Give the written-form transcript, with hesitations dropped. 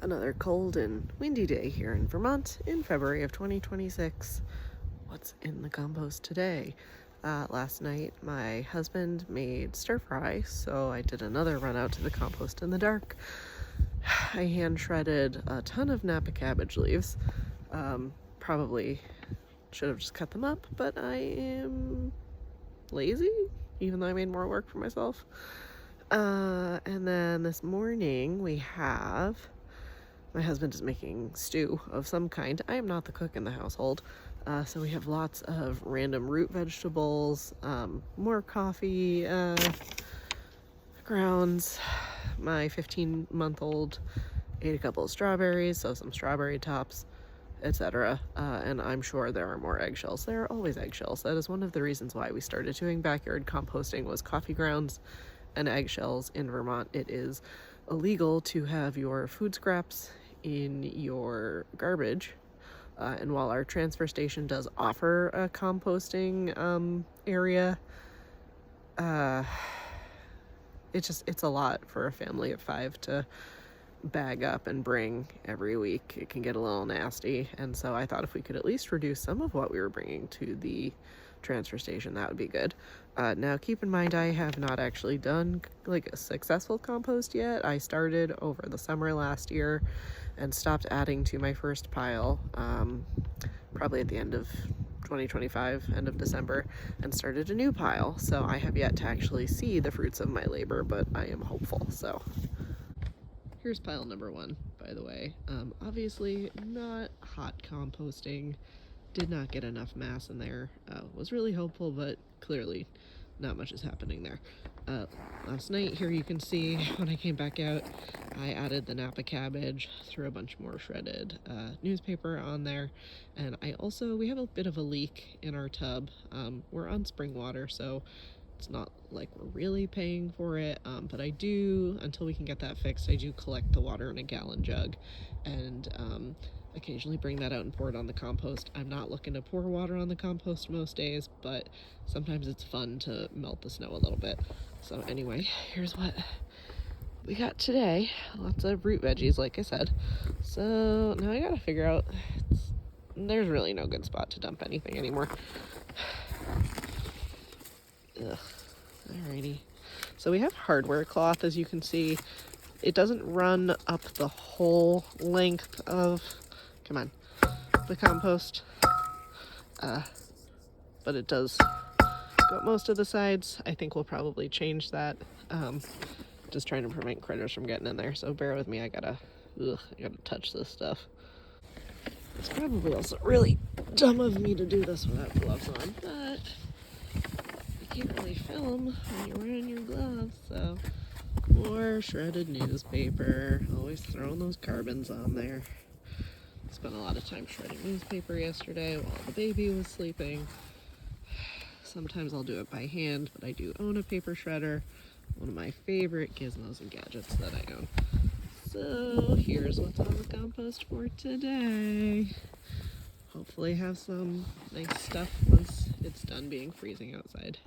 Another cold and windy day here in Vermont in February of 2026. What's in the compost today? Last night my husband made stir fry, so I did another run out to the compost in the dark. I hand shredded a ton of Napa cabbage leaves. Probably should have just cut them up, but I am lazy, even though I made more work for myself. And then this morning my husband is making stew of some kind. I am not the cook in the household. So we have lots of random root vegetables, more coffee, grounds. My 15-month-old ate a couple of strawberries, so some strawberry tops, etc. And I'm sure there are more eggshells. There are always eggshells. That is one of the reasons why we started doing backyard composting, was coffee grounds and eggshells. In Vermont, it is illegal to have your food scraps in your garbage. And while our transfer station does offer a composting area, it's a lot for a family of 5 to bag up and bring every week. It can get a little nasty, and so I thought if we could at least reduce some of what we were bringing to the transfer station, that would be good. Now keep in mind, I have not actually done like a successful compost yet. I started over the summer last year and stopped adding to my first pile probably at the end of 2025, end of December, and started a new pile. So I have yet to actually see the fruits of my labor, but I am hopeful. So here's pile number 1, by the way. Obviously not hot composting. Did not get enough mass in there. Was really hopeful, but clearly not much is happening there. Last night, here you can see when I came back out, I added the Napa cabbage, threw a bunch more shredded newspaper on there, and we have a bit of a leak in our tub. We're on spring water, so it's not like we're really paying for it, but I do, until we can get that fixed, I do collect the water in a gallon jug, and occasionally bring that out and pour it on the compost. I'm not looking to pour water on the compost most days, but sometimes it's fun to melt the snow a little bit. So anyway, here's what we got today. Lots of root veggies, like I said. So now I gotta figure out, there's really no good spot to dump anything anymore. Ugh. Alrighty. So we have hardware cloth, as you can see. It doesn't run up the whole length of, the compost, but it does go up most of the sides. I think we'll probably change that. Just trying to prevent critters from getting in there, so bear with me. I gotta touch this stuff. It's probably also really dumb of me to do this without gloves on, but you can't really film when you're wearing your gloves. So more shredded newspaper, always throwing those carbons on there. Spent a lot of time shredding newspaper yesterday while the baby was sleeping. Sometimes I'll do it by hand, but I do own a paper shredder, one of my favorite gizmos and gadgets that I own. So here's what's on the compost for today. Hopefully have some nice stuff once it's done being freezing outside.